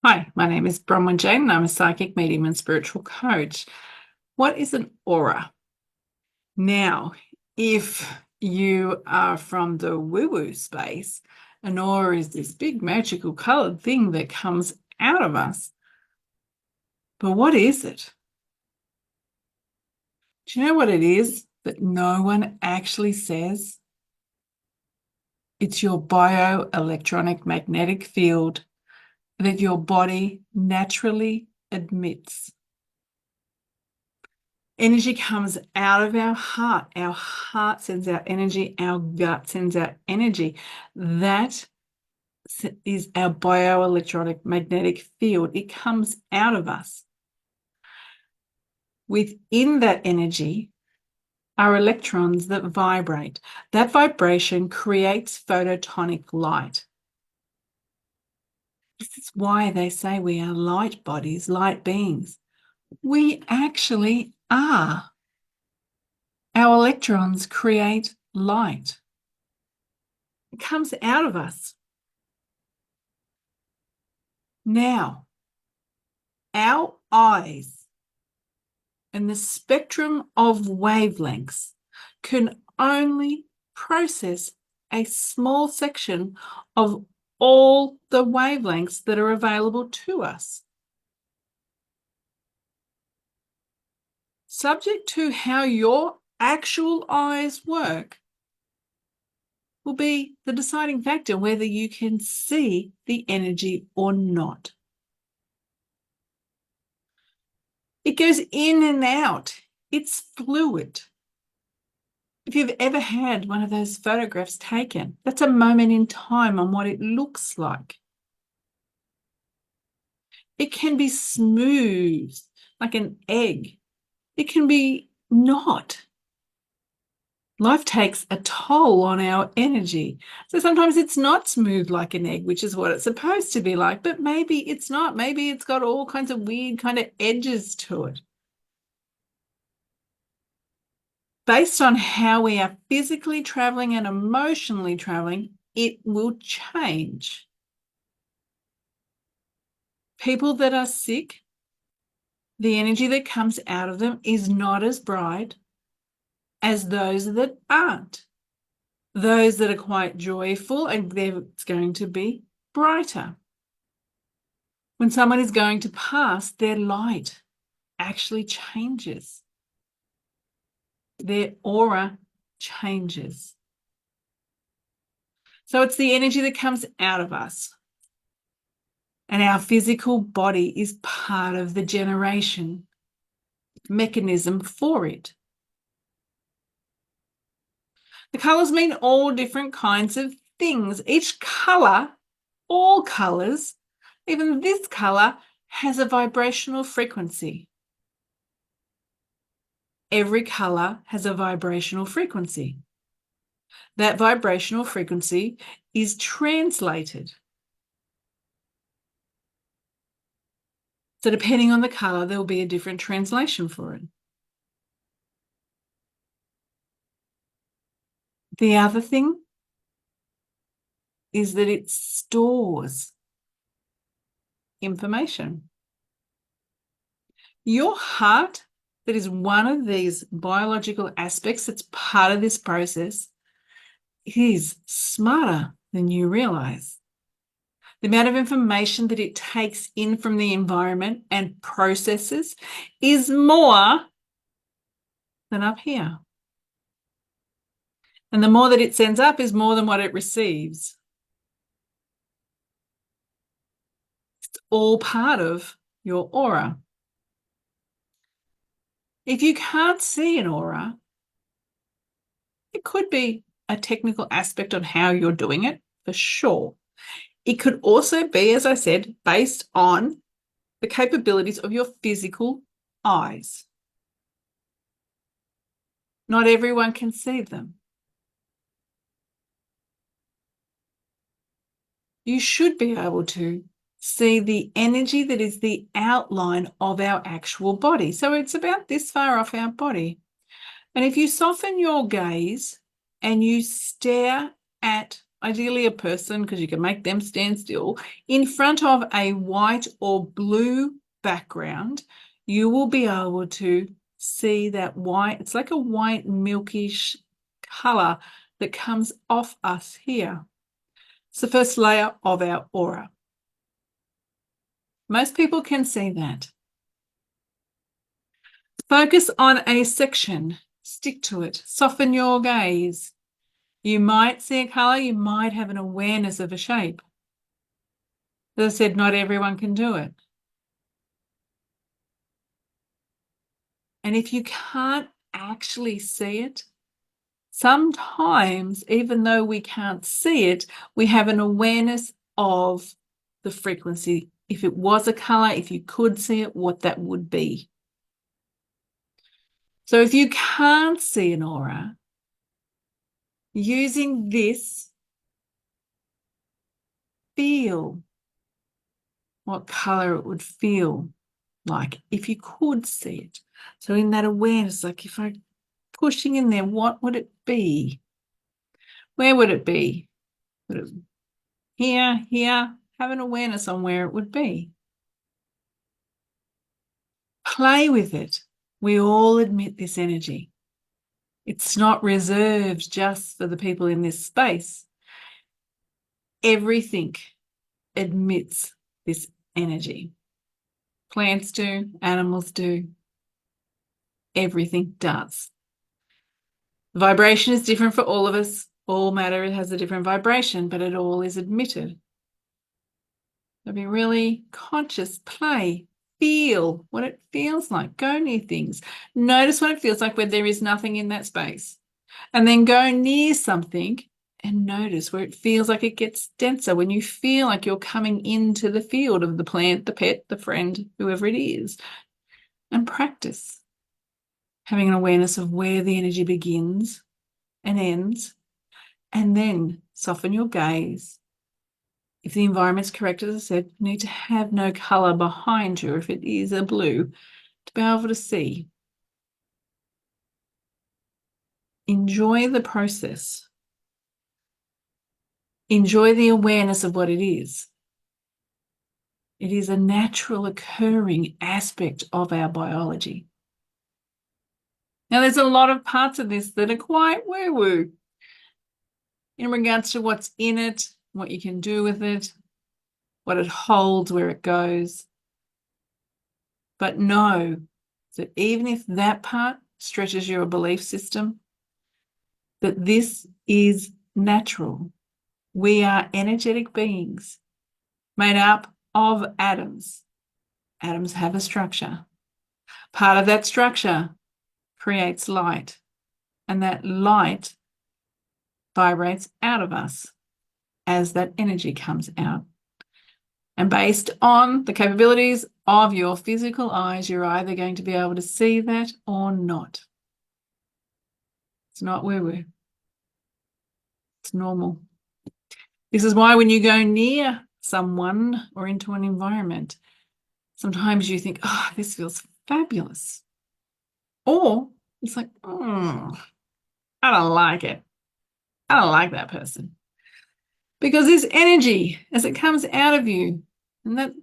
Hi, my name is Bronwyn Jane and I'm a psychic medium and spiritual coach. What is an aura? Now, if you are from the woo-woo space, an aura is this big magical colored thing that comes out of us. But what is it? Do you know what it is that no one actually says? It's your bioelectronic magnetic field that your body naturally emits. Energy comes out of our heart. Our heart sends out energy. Our gut sends out energy. That is our bioelectronic magnetic field. It comes out of us. Within that energy are electrons that vibrate. That vibration creates photonic light. This is why they say we are light bodies, light beings. We actually are. Our electrons create light. It comes out of us. Now, our eyes and the spectrum of wavelengths can only process a small section of all the wavelengths that are available to us. Subject to how your actual eyes work will be the deciding factor whether you can see the energy or not. It goes in and out. It's fluid. If you've ever had one of those photographs taken, that's a moment in time on what it looks like. It can be smooth, like an egg. It can be not. Life takes a toll on our energy. So sometimes it's not smooth like an egg, which is what it's supposed to be like, but maybe it's not. Maybe it's got all kinds of weird kind of edges to it. Based on how we are physically traveling and emotionally traveling, it will change. People that are sick, the energy that comes out of them is not as bright as those that aren't. Those that are quite joyful, and it's going to be brighter. When someone is going to pass, their light actually changes. Their aura changes. So it's the energy that comes out of us. And our physical body is part of the generation mechanism for it. The colors mean all different kinds of things. Each color, all colors, even this color, has a vibrational frequency. Every color has a vibrational frequency. That vibrational frequency is translated. So depending on the color, there will be a different translation for it. The other thing is that it stores information. Your heart, that is one of these biological aspects that's part of this process, is smarter than you realize. The amount of information that it takes in from the environment and processes is more than up here. And the more that it sends up is more than what it receives. It's all part of your aura. If you can't see an aura, it could be a technical aspect on how you're doing it, for sure. It could also be, as I said, based on the capabilities of your physical eyes. Not everyone can see them. You should be able to see the energy that is the outline of our actual body. So it's about this far off our body. And if you soften your gaze and you stare at ideally a person, because you can make them stand still, in front of a white or blue background, you will be able to see that white. It's like a white milkish color that comes off us here. It's the first layer of our aura. Most people can see that. Focus on a section. Stick to it. Soften your gaze. You might see a color. You might have an awareness of a shape. As I said, not everyone can do it. And if you can't actually see it, sometimes, even though we can't see it, we have an awareness of the frequency. If it was a color, if you could see it, what that would be. So if you can't see an aura, using this, feel what color it would feel like if you could see it. So in that awareness, like if I'm pushing in there, what would it be? Where would it be? Would it here? Have an awareness on where it would be. Play with it. We all admit this energy. It's not reserved just for the people in this space. Everything admits this energy. Plants do, animals do, everything does. The vibration is different for all of us. All matter has a different vibration, but it all is admitted. So be really conscious, play, feel what it feels like. Go near things. Notice what it feels like when there is nothing in that space. And then go near something and notice where it feels like it gets denser, when you feel like you're coming into the field of the plant, the pet, the friend, whoever it is. And practice having an awareness of where the energy begins and ends, and then soften your gaze. If the environment's correct, as I said, you need to have no color behind you, if it is a blue, to be able to see. Enjoy the process. Enjoy the awareness of what it is. It is a natural occurring aspect of our biology. Now, there's a lot of parts of this that are quite woo-woo in regards to what's in it, what you can do with it, what it holds, where it goes. But know that even if that part stretches your belief system, that this is natural. We are energetic beings made up of atoms. Atoms have a structure. Part of that structure creates light, and that light vibrates out of us as that energy comes out. And based on the capabilities of your physical eyes, you're either going to be able to see that or not. It's not woo-woo. It's normal. This is why when you go near someone or into an environment, sometimes you think, oh, this feels fabulous. Or it's like, I don't like it. I don't like that person. Because this energy, as it comes out of you, and that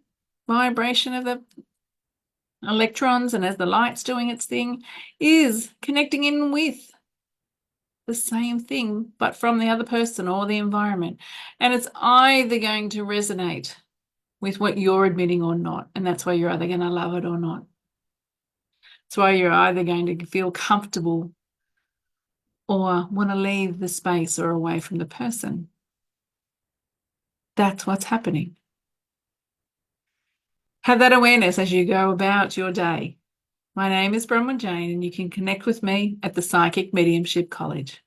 vibration of the electrons, and as the light's doing its thing, is connecting in with the same thing, but from the other person or the environment. And it's either going to resonate with what you're admitting or not. And that's why you're either going to love it or not. That's why you're either going to feel comfortable or want to leave the space or away from the person. That's what's happening. Have that awareness as you go about your day. My name is Bronwyn Jane, and you can connect with me at the Psychic Mediumship College.